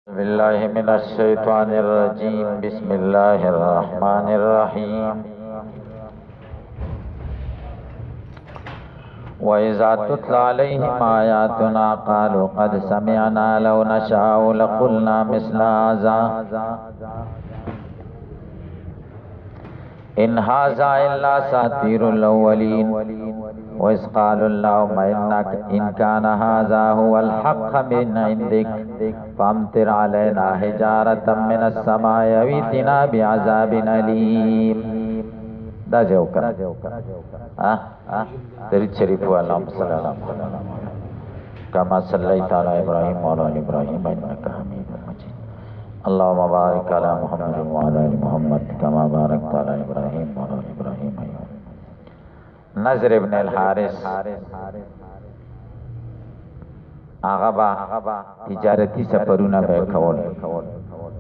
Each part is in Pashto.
بالله من الشيطان الرجيم بسم الله الرحمن الرحيم وإذا تتلى عليهم آياتنا قالوا قد سمعنا لو نشاء لقلنا مثل هذا إن هذا إلا أساطير الأولين وإذ قالوا اللهم إن كان هذا هو الحق من عندك فامطر علينا حجارة من السماء أو ائتنا بعذاب أليم. دا جوکر درود شریف اللهم صل على محمد كما صليت على إبراهيم وعلى آل إبراهيم إنك حميد مجيد. اللهم بارك على محمد وعلى آل محمد كما باركت على إبراهيم وعلى آل إبراهيم. نظر ابن الحارث آغا تجارتی سفرونه به کول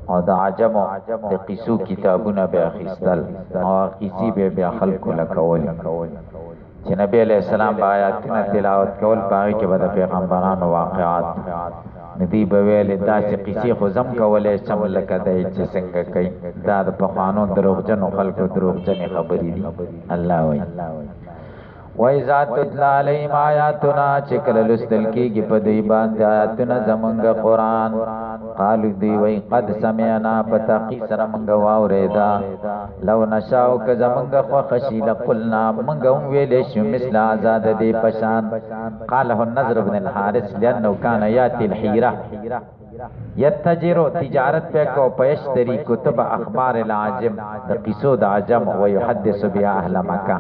او د عجمو د قصو کتابونه به اخیستل او قصې به بیا خلکو لکول چې نبی علیہ السلام با آیاتونه تلاوت کول باغی کې به د پیغمبرانو واقعات ندی به ویل داسې قصې خو زم کولې سم لکه دی چې څنګه کوي دا د پخوانو دروغجنو خلکو دروغجنې خبرې دي. الله وایي وَإِذَا تُتْلَى عَلَيْهِمْ آيَاتُنَا چکل لستل کیږي په دوی باندې آیاتونه زمونږ قرآن قالو دی وای قد سمعنا پتاقی سره مونږ واورېدا لو نشاء که زمونږ خو خشیل قلنا مونږ هم ویلې شو مثل آزاد دی پشان. قاله النضر بن الحارث لأنه كان يأتي الحيرة یتجرو تجارت پہ کو پیشتری کتب اخبار العجم د قصو د عجم ويحدث بها اهل مکه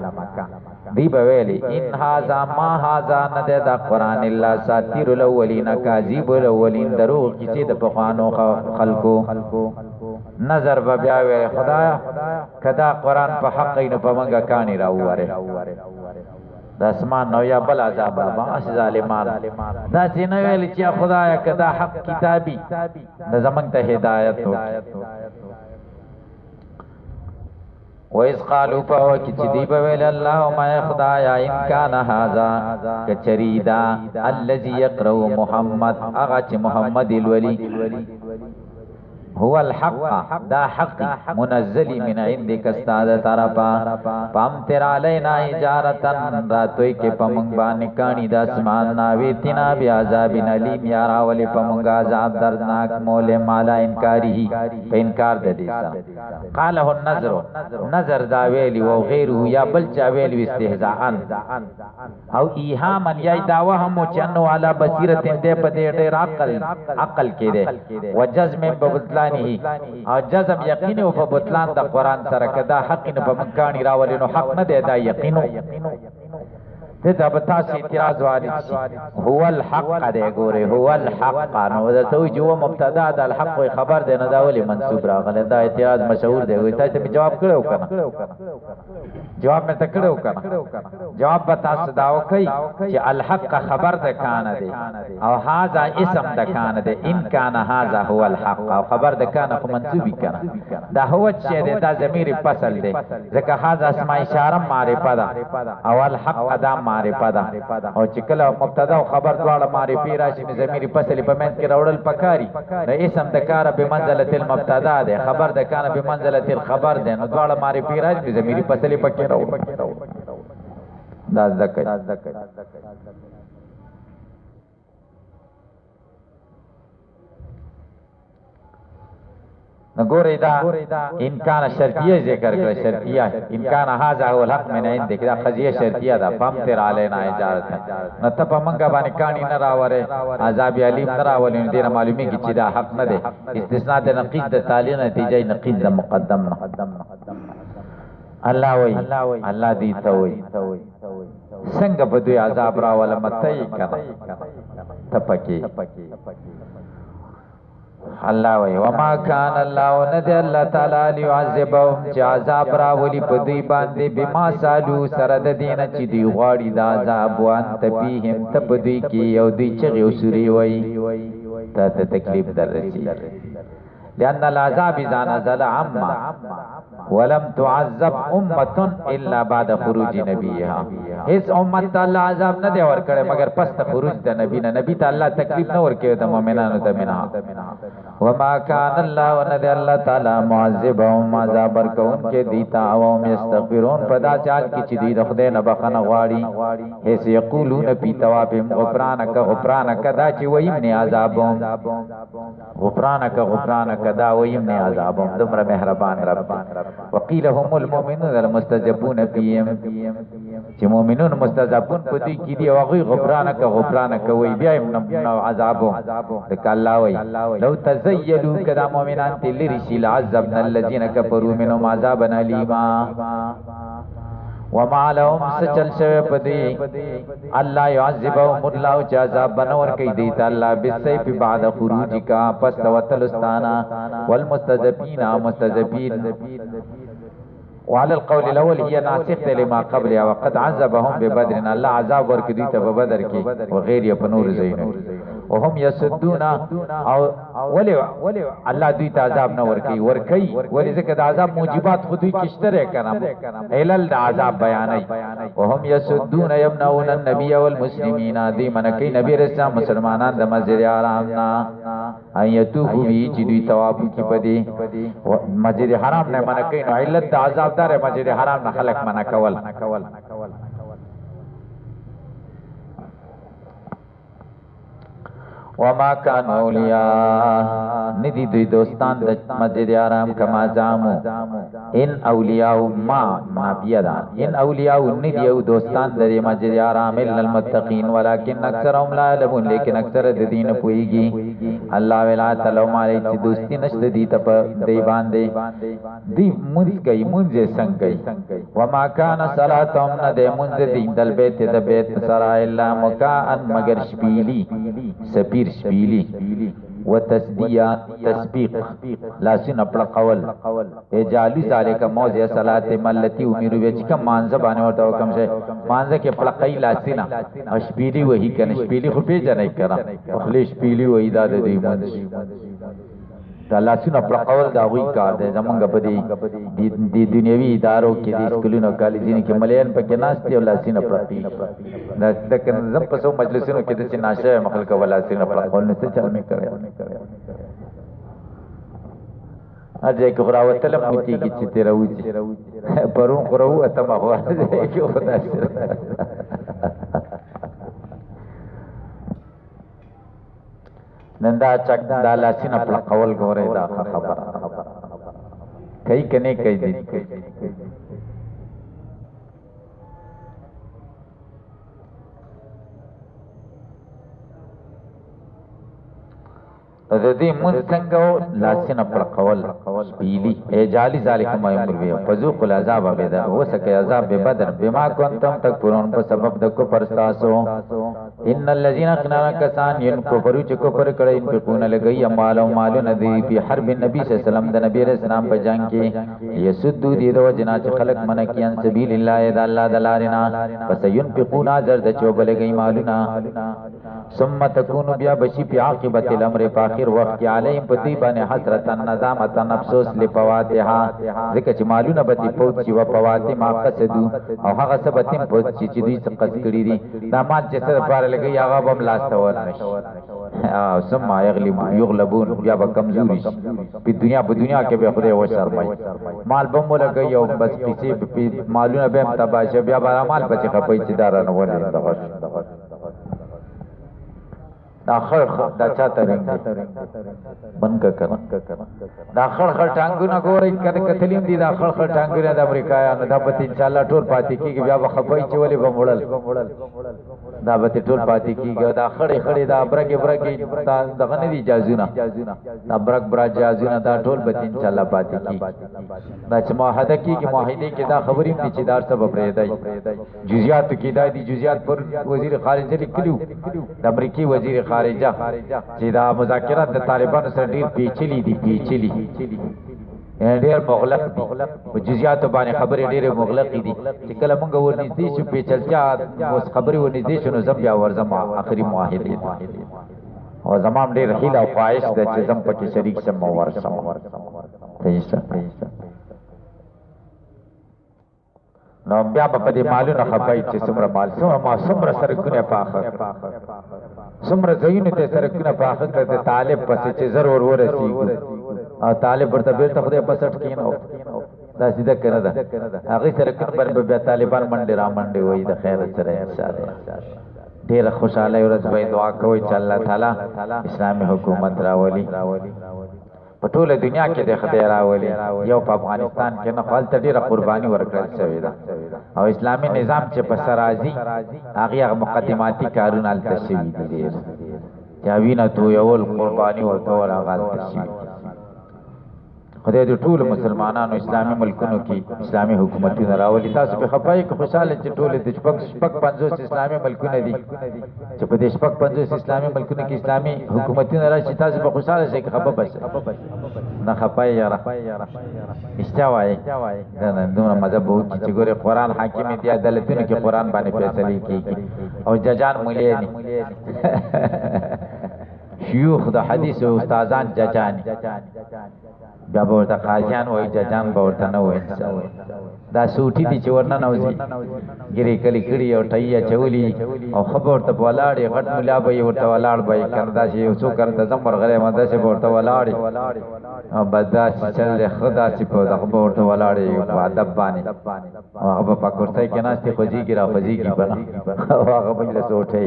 دی بویلی ان هذا ما هذا ند دا قران الا ساتیر الاولین کاذب الاولین دروغ کسی د پخوانو خلقو. نظر بیا وی خدایا کدا قران په حق نه پمنګه کانی راواره د اسمان نو یا بل عذاب ما اس ظالمان دا څنګه ویل چې خدایا کدا حق کتابي د زمنګ ته هدایت وکړي. وَإِذْ قَالُوا فَوَكِ چِدِي بَوَيْلَ اللَّهُمَ يَخْدَايَا إِنْ كَانَ هَذَا كَچَرِيدَا الَّذِي يَقْرَوْ محمد اغاچ محمد الولی هو الحق دا حق منزل من عندك استاد طرفا پامتر علینا حجارتن راتوی کے پمنگ بانکانی دا اسمان ناویتنا بی عذاب علیم یارا ولی پمنگ عذاب دردناک مول مالا انکاری ہی پہ انکار دے دیسا. قاله النظر نظر دا ویلی و غیره یا بلچا ویلی استحزاءن او ایحامن یا دعوهم چنو علا بصیرت دے پدے دیر عقل کے دے و جزم ببطلان او جزم یقین او په بطلان د قران سره کدا حق نه په مکانی راولي نو حق نه دی دا یقینو ته به تاسو اعتراض وارد شي هو الحق دی ګوره هو الحق نو دا ته جو مبتدا د الحق خبر دی نه دا ولي منسوب راغله دا اعتراض مشهور دی وای ته جواب کړو کنه جواب مې ته کړو کنه جواب به تاسو دا وکي چې الحق خبر ده کان دی او هاذا اسم ده کان دی ان کان هاذا هو الحق او خبر ده کان خو منسوبی کنه دا هو چې دا ضمیر فصل دی ځکه هاذا اسماء اشاره معرفه ده او الحق ادا معرفه ده او چې کله مبتدا او خبر دواړه معرفي راشي نو ضمیر فصل په منځ کې راوړل پکاري نو اسم د کار به منزله المبتدا ده خبر ده کان به منزله الخبر ده نو دواړه معرفي راشي ضمیر فصل پکې دا ذکر نګورې دا امکان شرطیه ذکر کړ شرطیه امکان هاذا هو الحق من عندك دا قضیه شرطیه ده فامطر علینا حجارة نو ته په منګه باندې کانی نه راوره عذاب علیم نه راولې دې معلومی کی چې دا حق نه ده استثناء د نقیض د تعالی نتیجه نقیض د مقدم نه. الله وی الله دی ته وی څنګه په دوی عذاب راول متای کنه تپکی الله وی وما کان الله ند الله تعالی ليعذبهم چې عذاب راولي په دوی باندې بما سالو سره د دین چې دی غواړي د عذاب وان تبيهم تب دوی کې یو دوی چې یو سوري وی ته تکلیف دررسي لأن العذاب اذا نزل عما ولم تعذب امه الا بعد خروج نبيها. اس امت الله عذاب نه دی ورکړي مگر پس ته خروج د نبی نه. نبی ته الله تکلیف نه ورکړي د مؤمنانو ته منها. وما كان الله ند الله تعالی معذبهم عذاب ورکون کې دیتا او یستغفرون پدا چال کې چې دی د خدای نه بخنه غواړي. هیڅ یقولون فی توابهم غفرانک غفرانک دا چې ویم نه عذابهم غفرانک غفرانک دا ویم نه عذابهم دمر مهربان رب. وقيل هم المؤمنون المستجبون فيهم چې مؤمنون مستجبون په دې کې دی او غفرانک غفرانک وی بیا هم عذابهم دک الله وی لو تزيلوا كذا مؤمنان تلري شي عذبنا الذين كفروا منهم عذابا اليما. وما لهم سچل شوه پدی الله يعذبهم الله چې عذاب بنور کوي دی ته الله بالسيف بعد خروجك پس وتلستانا والمستذبين مستذبين. وعلى القول الاول هي ناسخ لما قبلها وقد عذبهم ببدر الله عذاب ورکړي دی ته په بدر کې وغير یې په نور زینو. وهم يسدون او ولی الله دوی ته عذاب نه ورکي ولی ځکه د عذاب موجبات خو دوی کشتره کنه علل د عذاب بیانای. وهم يسدون يمنعون النبي والمسلمين دی منکی نبی رسول مسلمانان د مسجد حرام نه ايتوفو بي چې دوی طواف کی پدی مسجد حرام نه منکی نو علت د عذاب دار مسجد حرام نه خلق منع کول. وما كان اولیاء ندی دوی دوستان د مسجد حرام کما زامو ان اولیاء ما بیدا ان اولیاء ندی او دوستان د مسجد حرام الا المتقین ولكن اکثرهم لا علمون لیکن اکثر د دین پویږي. الله ولا تعالی مالې چې دوستی نشته دی ته دی باندې دی مونږ کوي مونږ څنګه کوي. وما كان صلاتهم ند مونږ دی دل بیت د بیت سرا الا مکان مگر شپیلی سپیر شپیلی وتسدیه تسبیق لاسن خپل قول اجالی ذالک موضع صلات ملتی امیر وچ کم مانزه باندې ورته حکم شه مانزه کې خپل قی لاسینا شپیلی وਹੀ کنه شپیلی خو په ځنه کړه خپل شپیلی وਹੀ دا د دې دا لاسونه خپل قول دا وی کار دی زمونږ په دې د دنیوي ادارو کې د سکولونو کالجونو کې مليان پکې ناشته او لاسونه پرتی دا تک زم په سو مجلسونو کې د څه ناشه مخلق ولا لاسونه پر قول نه څه چل مې کړی اځه کې خراوته لم کې چې تیر وځي پرون خراو ته ما هو کې خدای نندا چک دا لاسینا پر قول غوړې دا خبره کای کنه کای دي د دې مون څنګه لاسینا پر قول پیلی اجالی ذالک ما یمر وی فذوق العذاب بدا وسک عذاب بدر بما کنتم تکفرون په سبب د کفر تاسو. ان الذين كانوا كسان ينكفروا چې کفر کړي ينفقون لګي مال ندي په حرب النبي صلی الله علیه وسلم د نبی رسول الله په جنگ کې يسدو دي د وجنا چې خلق منکیان سبیل الله اذا الله دلارینا پس ينفقون زر د چوب لګي مالنا ثم تكون بیا بشي په عاقبت الامر په اخر وخت کې عليهم پتی باندې حسرت ندامت افسوس لپواتها ځکه چې مالونه به پوت چې و پواته ما قصدو او هغه سبتیم پوت چې دوی څه قصد کړی دي دا مال چې سره بار لګي هغه بم لاسته ورنشي ثم يغلبون بیا به کمزوري شي په دنیا کې به خدای و شرمای مال بم لګي او بس پیسې مالونه به تباشه بیا به مال بچي خپې چې دارانه ولې دا خړ دا چاته رنګ بنګ کړه دا خړ ټانګونه ګورې کړه کتلیم دي دا خړ ټانګونه د امریکایانو دا په ان شاء الله ټول پاتې کیږي بیا به خپای چې ولې بمړل دا به ټول پاتې کیږي دا خړې دا برګي دا دغه نه دي جازونه دا برګ جازونه دا ټول به ان شاء الله پاتې کیږي دا چې معاهده کیږي معاهده کې دا خبرې دي چې دار سبب پرېدای جزئیات کې دا دي جزئیات پر وزیر خارجه لیکلو د امریکای وزیر خارجه چې دا مذاکرات د طالبانو سره ډیر پیچلي دي ډیر مغلق دي په جزئیات باندې خبرې ډېر مغلق دي چې کله موږ ورنږدې شو پیچلتیا اوس خبرې ورنږدې شو نو زم بیا ورزم اخري معاهده او زمام ډیر هیله او خواهش ده چې زم پکې شریک شم او ورسم نو بیا په دې مالونو خپای چې څومره مال څومره سرکونه پاخه څومره زینو ته سرکونه پاخه کړه طالب پسې چې ضرور ورسیږي او طالب ورته بیرته خدای په سټ کینو دا سیده کنه ده هغه سرکونه باندې بیا طالبان منډه را منډه وای د خیر سره ان شاء الله ډیر خوشاله ورځ به دعا کوي چې الله تعالی اسلامي حکومت راولي په ټوله دنیا کې د خدای راولي یو په افغانستان کې نه خپل ډیره قرباني ورکړل شوې ده او اسلامي نظام چې په سرازي هغه مقدماتي کارونه ال تشوي دي چې وینه تو یو قرباني ورکول هغه تشوي خدای دې ټول مسلمانانو اسلامي ملکونو کې اسلامي حکومتونه راولي تاسو په خپای کې خوشاله چې ټول د شپږ 50 اسلامي ملکونه دي چې په دې شپږ 50 اسلامي ملکونو کې اسلامي حکومتونه راشي تاسو په خوشاله شئ کې خبر بس نه خپای یاره استوای دا نه دوه مذهب وو چې ګوره قران حاکم دی عدالتونو کې قران باندې فیصله کوي او ججان مولاني شيوخ د حدیث او استادان ججانی بیا به ورته قاضیان وای ججان به ورته نه وای دا سوټی دي چې ورنه نوځي ګری کلی کړي او ټیا چولی او خبر ته ولاړې غټ ملا به ورته ولاړ به کنده چې یو څو کنده زمر غره مده چې ورته ولاړې او بداس چل خدا چې په دغه ورته ولاړې په ادب باندې او هغه په کورتای کې ناشته خوځي ګرا خوځي کی بنا هغه به له سوټي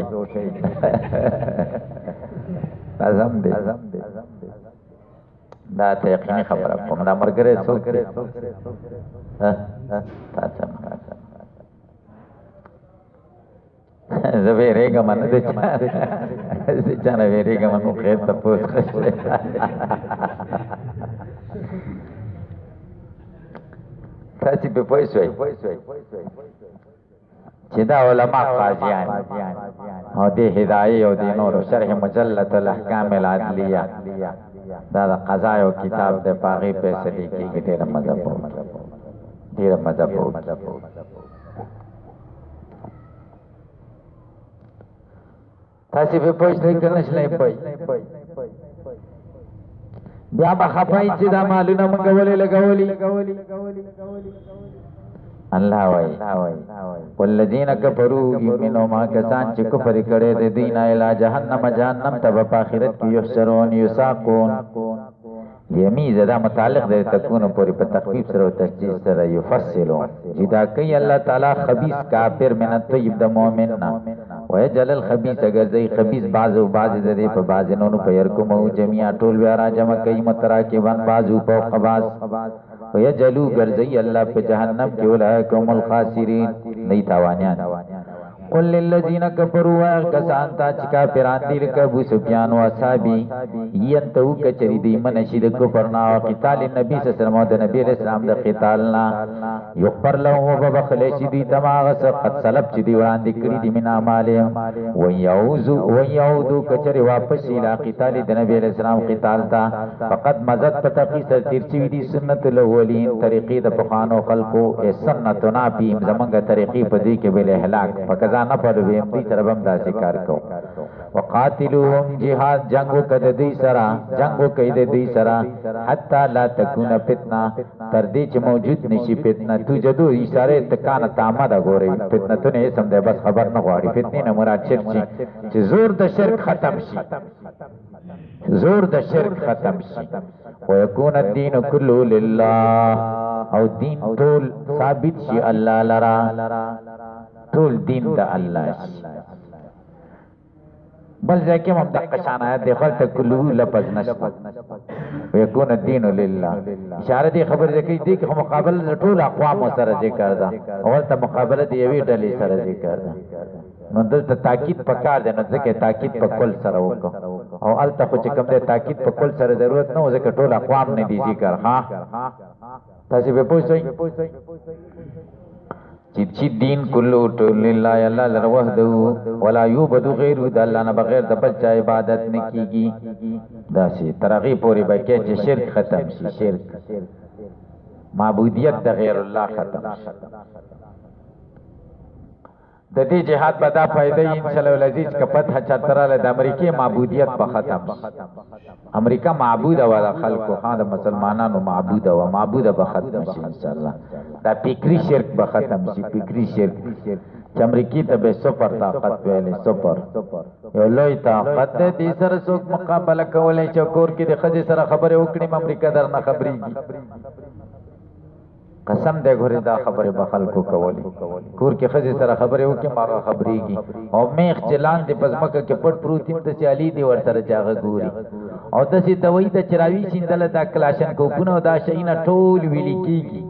اعظم دې دا ته یقیني خبره کوم دا مرګره څوک ها تاسو زه ریګه من دې چې نه ریګه من خو خیر ته پوس تاسو په پوښوي چې دا علماء قاضیان او د هدايه او د نور شرح مجلد الاحکام العدلیه دا د قضا او کتاب د پاغي فیصله کیږي ډېر مذهب تاسو په پوښتنه کنه شلای پي بیا به خپای چې دا مالونه منګولې لګولې الله وای والذین کفروا یؤمنون ما کسان چې کفر کړي د دین اله جهنم ته په آخرت کې یحشرون یساقون یمیز دا متعلق د تکون پوری په تخفیف سره او تشدید سره یفصلون جدا کوي الله تعالی خبيث کافر من الطيب د مؤمن نه ويجعل الخبيث اگر ذي خبيث بعضو بعض د دې په بعضنونو په يرکم او جميعا ټول بیا را جمع کوي متراکبان بعضو فوق بعض ويجلو غرزي الله په جهنم کې اولئکم الخاسرین نه تاوانیان قل للذین کفروا کسان تا چې کافران دي لکه ابو سفیان او اصحابي ینتو کچری دی منشد کفرنا او قتال النبي صلی الله علیه وسلم د نبی اسلام د قتالنا یغفر لهم وبخل شدی دماغ قد سلب چې دی وړاندې کړی دی مینا مالهم ويعودو کچری واپس الى قتال د نبی اسلام قتال تا فقط مزد په تفسیر ترچوي دي سنت الاولین طریقې د پخوانو خلقو سنتنا بهم زمونږ طریقې په دې کې بل هلاک فکذا نه پړوي دې سره هم دا ذکر کو وقاتلوهم جهاد جنگو کده دې سره جنگو کید دې سره حتا لا تکون فتنه تر دې چې موجود نشي فتنه تو جدو اشاره تکانه تامه دا ګوري فتنه ته نه سم ده بس خبر نه غواړي فتنه نه مراد شرک چې زور د شرک ختم شي زور د شرک ختم شي ويكون الدين كله لله او دین ټول ثابت شي الله لرا ټول دین د الله شي بل ځکه هم د قشان آیات د خلق کلو لفظ نشته ويكون الدين لله اشاره دي خبر ده کوي دي چې مقابله ټول اقوام سره ذکر ده اول ته مقابله دی یوې ډلې سره ذکر ده نو دلته تاکید پکار ده نو ځکه تاکید په کل سره وکړو او الته خو چې کوم ده تاکید په کل سره ضرورت نه و ځکه ټول اقوام نه دي ذکر ها تاسو به پوښتنه چې دین کله ټول لله الله لره وحده ولا یعبد غیر د الله نه بغیر د بل چا عبادت نه کیږي دا شی ترغی پوری به کې چې شرک ختم شي شرک معبودیت د غیر الله ختم شي د دې جهاد به دا فائدې ان شاء الله العزیز کپت چتراله د امریکای معبودیت په ختم امریکا معبود او د خلکو خان د مسلمانانو معبود او معبود به ختم شي ان شاء الله دا فکری شرک به ختم شي فکری شرک چې امریکای ته به سپر طاقت ویلې سپر یو لوی طاقت دې سره څوک مقابله کولای چې کور کې د خځې سره خبره وکړي امریکا درنه خبرېږي قسم دې غوري دا خبره به خلکو کولی کور کې خځې سره خبره وکړي ماغه خبرېږي او میخ چلان دې پزمکه کې پټ پروتین ته چالي دی ور سره چاغه ګوري او د سي دوی د چراوي سیندله دا کلاشن کوپونه دا شینه ټول ویلي کیږي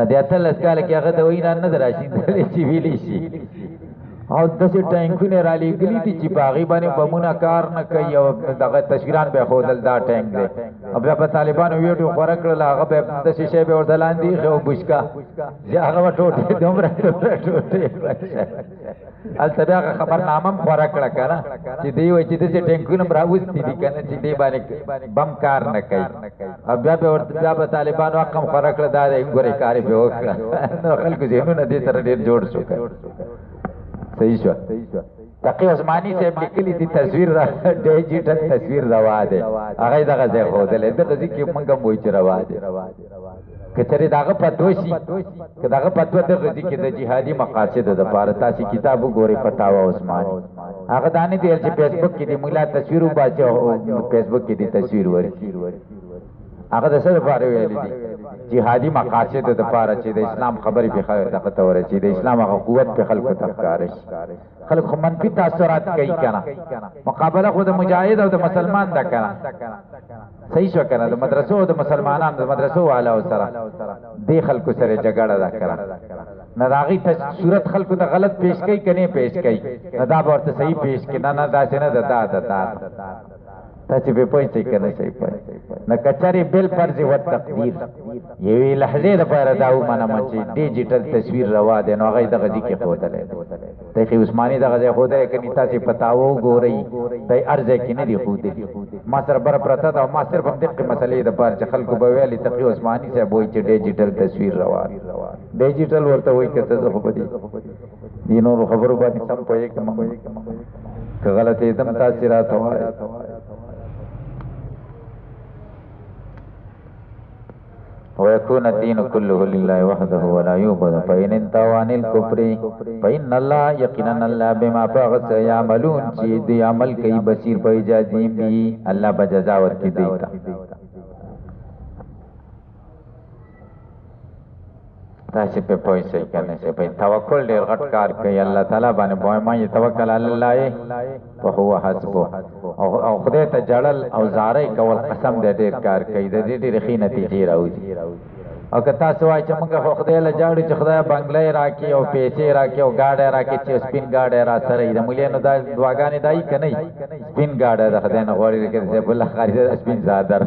ا دې اتل اسکاله کې هغه دوی نه دراشي چې ویلي شي او دسه ټانکونه را لګلی دي چې باغی باندې بمونه کار نه کوي او دغه تصویران به خودل دا ټانک دی او بیا په طالبانو ویډیو خورا کړل هغه به د شیشه به ورتلان دي خو بوشکا چې هغه ټوټه دومره ټوټه البته خبرنامه خورا کړه کنه چې دی وای چې دسه ټانکونه راوستي دي کنه چې دی باندې بم کار نه کوي او بیا به ورته په طالبانو حکم خورا کړل دا ګوري کار به وکړه نو خلکو ذهنونه دې سره ډیر جوړ شو صحیح شو تقی عثماني صاحب لیکلی دي تصویر را ډیجیټل تصویر روا ده هغه دغه ځای خو دلته د ځکه منګم وای چې روا ده کچره داغه پتوشي کداغه پتو د ځکه د جهادي مقاصد د لپاره تاسو کتاب وګورئ فتاوا عثماني هغه دانه دی چې فیسبوک کې دی مولا تصویر وباسي او فیسبوک کې دی تصویر ورکی هغه د څه لپاره ویل دي جهادي مقاصد د لپاره چې د اسلام خبرې په خلکو ته ورسي د اسلام هغه قوت په خلکو ته ښکاري خلک خو منفي تاثرات کوي کنه مقابله خو د مجاهد او د مسلمان دا کنه صحیح شو کنه د مدرسو او د مسلمانانو د مدرسو والا سره د خلکو سره جګړه دا کړه نه راغی ته صورت خلکو ته غلط پیش کوي کني پیش کوي دا ورته صحیح پیش کنا نه دا څنګه دا تاسو به پوښتنه کوي شي نه کچاري بل فرض او تقدیر یوې لحظه لپاره داو منه چې ډیجیټل تصویر روا ده نو هغه دغه ځکه خوتله ته عثماني دغه ځای خوده کني تاسو پتاو ګورئ دای ارزه کې نه دی خوده ما سره بر پرته دا ما صرف هم دغه مسلې د پاره چې خلکو به ویلي تقي عثماني صاحب وایي چې ډیجیټل تصویر روا ډیجیټل ورته وایي چې څه خو بدی دینو خبرو باندې سم پوهې کوم که غلطه دم تاثیرات وایي ويكون الدين كله لله وحده ولا يعبد فإن انتهوا عن الكفر فإن الله يقينا الله بما فعل يعملون چې دی عمل کوي بصیر په اجازه بي الله بجزا ورکړي دیتا تاسو په پوهیږئ کنه چې په توکل ډیر غټ کار کوي الله تعالی باندې وای ما توکل الله او هو حسبه او خدای ته جړل او زارې کول قسم دې ډیر کار کوي د دې ډېر ښه نتیجې راوځي او که تاسو وای چې موږ خدای له جاړو چې خدای بنگلې راکې او پیسې راکې او گاډه راکې چې سپین گاډه را سره د مليانو د دواګانې دای کني سپین گاډه د خدای نه غوړي کې بل خارج سپین زادر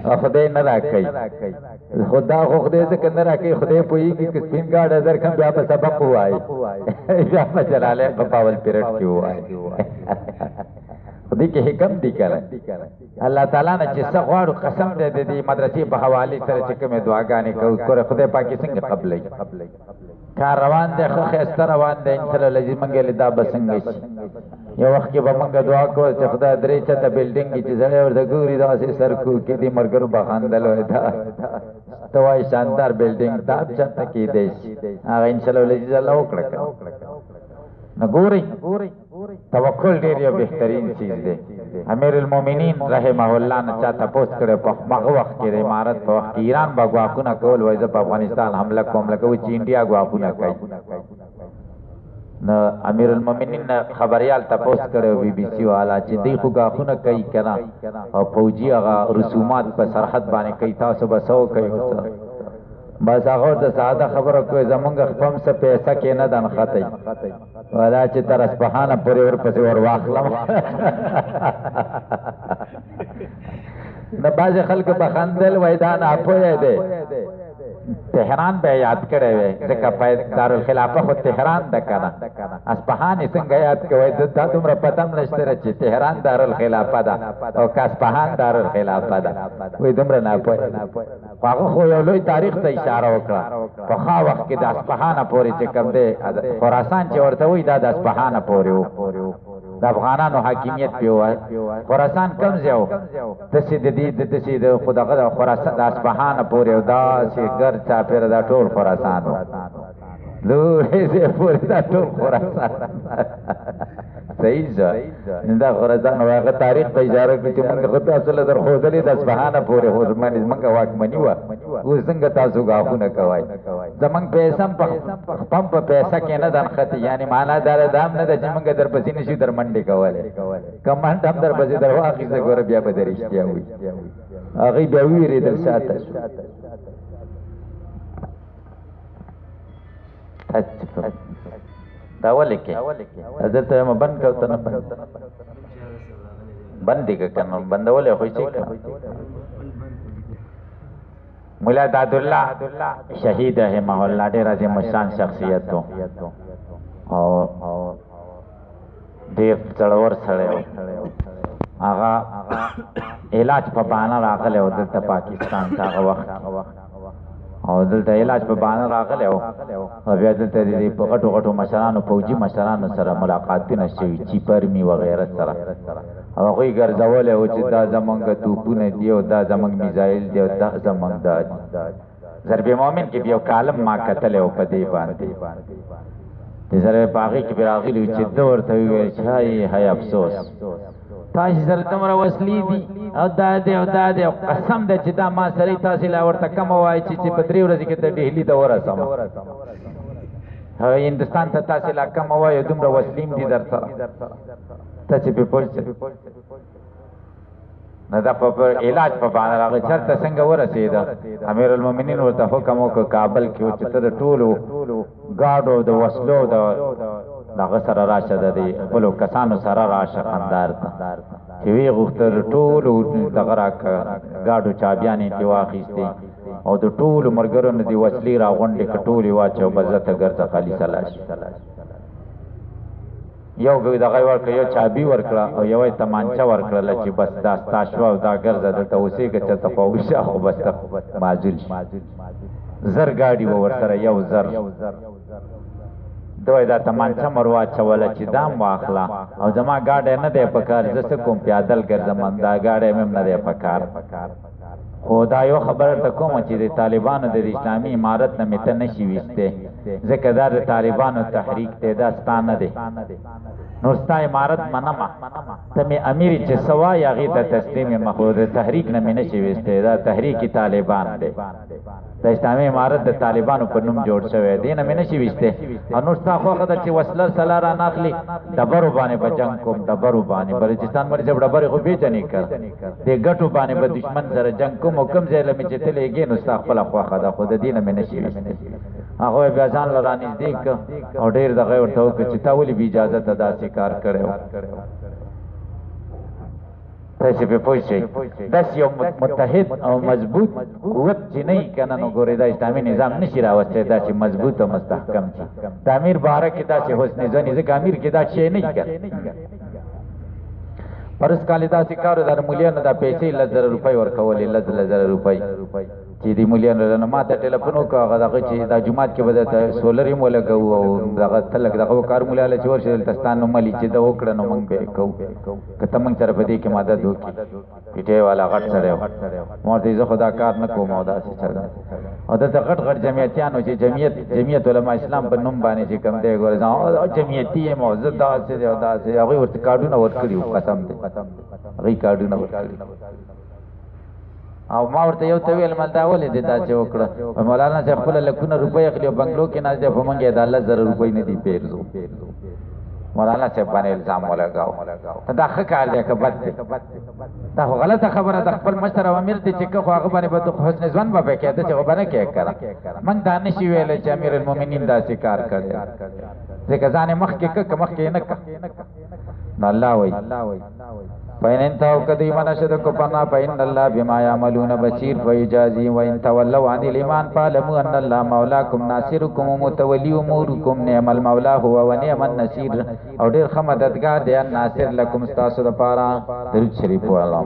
خدای نه راکې خدا خو خدای څخه نه راکې خدای پوېږي چې سپین گاډه درکم بیا په سبق وای بیا په جلاله په پاول پیرټ کې وای خدای کې حکم دی کړه الله تعالی نه چې څه غواړو قسم دې دې مدرسې په حواله سره چې کومه دعاګانې کوي خدای پاکي څنګه قبلې کار روان دي خو خسته روان دي ان شاء الله لازم منګل دا بسنګ شي یو وخت کې به موږ دعا کوو چې خدای درې چته بلډینګ چې زړه ورته ګوري دا سي سر کو کې دي مرګرو بخاندل وای دا توای شاندار بلډینګ دا چته کې دي هغه ان شاء الله لازم الله وکړه نګوري توکل ډیر یو بهترین چیز دی امیر المؤمنین رحمه الله نه چاته پوسټ کړي په هغه وخت کې د امارت په وخت ایران با غواخونه کول وای په افغانستان حمله کوم لکه چې انډیا غواخونه کوي نو امیر المؤمنین خبريال تاسو کړو بي بي سي والا چې دی خو غاخونه کوي کنه او فوجي هغه رسومات په سرحد باندې کوي تاسو بسو کوي بس هغه د ساده خبره کوي زمونږ خپل څه پیسې کې نه دن خطي ولا چې تر اسپهانه پورې ورپسې ور واخلم نه باز خلک بخندل وای دا نه پوهه ده تهران به یاد کړی وي ځکه په دارالخلافه خو تهران ده کنه اصفهان یې څنګه یاد کوي دا دومره پته هم نشته چې تهران دارالخلافه ده او که اصفهان دارالخلافه ده وایي دومره ناپوه هغه خو یو لوی تاریخ ته اشاره وکړه پخوا وخت کې د اصفهانه پورې چې کوم دی خراسان چې ورته وایي دا د اصفهانه پورې و د افغانانو حاکمیت پې و خراسان کوم ځای و داسې د دې داسې د خو دغه د خراسان د اصفهانه پورې و داسې ګرد چاپېره دا ټول خراسان و لوی ځای پورې دا ټول خراسان صحیح ده دا خراسان و هغه تاریخ ته اشاره کړي چې موږ خو تاسو له درښودلې د اصفهانه پورې خو زموږ واکمني وه اوس څنګه تاسو ګاښونه کوئ زموږ پیسه هم په پیسه کې نه ده نښتې یعنې معنا دا ده دا هم نه ده چې موږ درپسې نه شو در منډې کولی که منډه هم درپسې در واخېسته ګوره بیا به د رښتیا وي هغوی بیا ووېرېدل شاته شو دا ولې کې دلته یم بند کړه ته نه بند دې که که نو بندولی خو یې چې مولا دادالله شهید رحمه الله ډېر عظیم الشان شخصیت و او ډېر زړور سړی و هغه علاج په بهانه راغلی و دلته پاکستان ته هغه وخت او دلته علاج په بهانه راغلی و او بیا دلته د په غټو غټو مشرانو پوځي مشرانو سره ملاقاتونه شوي چیپرمي وغیره سره او هغوی ګرځولی و چې دا زمونږ توپونه دي او دا زمونږ میزایل دی او دا زمونږ دا دي ضرب مومن کې بیا کالم ما کتلی و په دې باندې د ضرب په هغې کې بیا راغلي و چې ده ورته وویل چې هی افسوس تاسې سره دومره وسلې دي او دا دی او دا دی او قسم ده چې دا ما سره تاسې لا ورته کمه وایي چې په 3 ورځې کې ته ډهلي ته ورسم هندوستان ته تاسې لا کمه وایي دومره وسلې هم دي در سره تاسې پې پوه شئ نه دا په علاج په باندې راغی چېرته څنګه ورسېده امیرالمؤمنین ورته حکم وکړ کابل کې چې ته د ټولو ګاډو د وسلو د دغه سره راشه د دې خپلو کسانو سره راشه قندار ته چې ویې غوښتل ټولو دغه راکړه ګاډو چابیانې ترې واخیستې او د ټولو ملګرو نه دې وسلې راغونډې کړه ټولې واچو بس زه ته ګرځه خالي سلا شي یو دغه یې ورکړه یو چابي ورکړه او یو یې تمانچه ورکړله چې بس دا ستا شوه او دا ګرځه دلته اوسېږه چېرته خوا وشه خو بس ته معزول شي زر ګاډي به ورسره یو زر دوی دا تمانچه مر واچوله چې دام واخله او زما ګاډی نه دی په کار زه څه کوم پیادل ګرځم دا ګاډی مې هم نه دی په کار خو دا یو خبره ته کومه چې د طالبانو د اسلامي امارت نه مې ته نشي ویستی ځکه دا د طالبانو تحریک دی دا ستا نه دی نور ستا امارت منمه ته مې امیر چې څه وایي هغې ته تسلیم یم خو د تحریک نه مې نشي ویستی دا تحریک طالبان دی د اسلامي امارت د طالبانو په نوم جوړ شوی دی نه مې نشي ویستی او نور ستا خوښه ده چې وسله سلا را ناخلي ډبرو باندې به جنګ کوم ډبرو باندې بلوچستان باندې صاحب ډبرې خو پېژنې کړ دې ګټو باندې به دشمن سره جنګ کوم او کوم ځای له مې چې ته لېږې نو ستا خپله خوښه ده خو د دې نه مې نشي ویستی هغه بیا ځان له رانږدې کړه او ډېر دغه ورته وکړه چې تا ولې بې اجازته داسې کار کړی و تاسې پې پوه شئ داسې یو متحد او مضبوط قوت چې نه وي که نه نو ګورې دا اسلامي نظام نشي راوستی داسې مضبوط او مستحکم چې د امیر باره کې داسې حسن ظني ځکه امیر کې دا شی نه وي که پرس کال داسې کار و دا مولیانو دا پیسې 10,000 روپۍ ورکولې 10,000 روپۍ چې دې مولیانو نه ما ته ټلیفون وکړو هغه دغه چې دا جومات کې به درته سولر هم ولګوو او دغه تلک دغه کار مولیاله چې ورشي دلته ستا نوم ملي چې ده وکړه نو موږ به یې کوو که ته موږ سره په دې کې مدد وکړي پیټۍ والا غټ سړی و ما ورته زه خو دا کار نه کوم او داسې چل او دلته غټ غټ جمعیتیانو چې جمعیت علما اسلام په نوم باندې چې کوم دی ګوره جمعیتي یم او زه داسې دی او داسې هغوی ورته کارډونه ورکړي وو قسم دی هغوی کارډونه ورکړي او ما ورته یو ته ویل مال دا ولې دې داسې وکړه مولانا صاحب خپله لکونه روپۍ اخلي او بنګلو کې ناست دی په موږ یې د 10,000 روپۍ نه دي پېرزو مولانا صاحب باندې الزام ولګاو ته دا ښه کار دی که بد دی دا خو غلطه خبره د خپل مشر او امیر دی چې که خو هغه باندې به حسن ظن به پکې داسې خو به نه کیې کړه موږ دا نشي ویلی چې امیر المؤمنین داسې کار کړی ځکه ځان یې مخکې که مخکې یې نه که نو الله وایي فإن انتهوا كدي من شد كفرنا فإن الله بما يعملون بصير فيجازي وإن تولوا عن الإيمان فاعلموا أن الله مولاكم ناصركم ومتولي أموركم نعم المولى هو ونعم النصير او ډیر خمددگار دی ناصر لكم استاسو د پاره درود شریف والله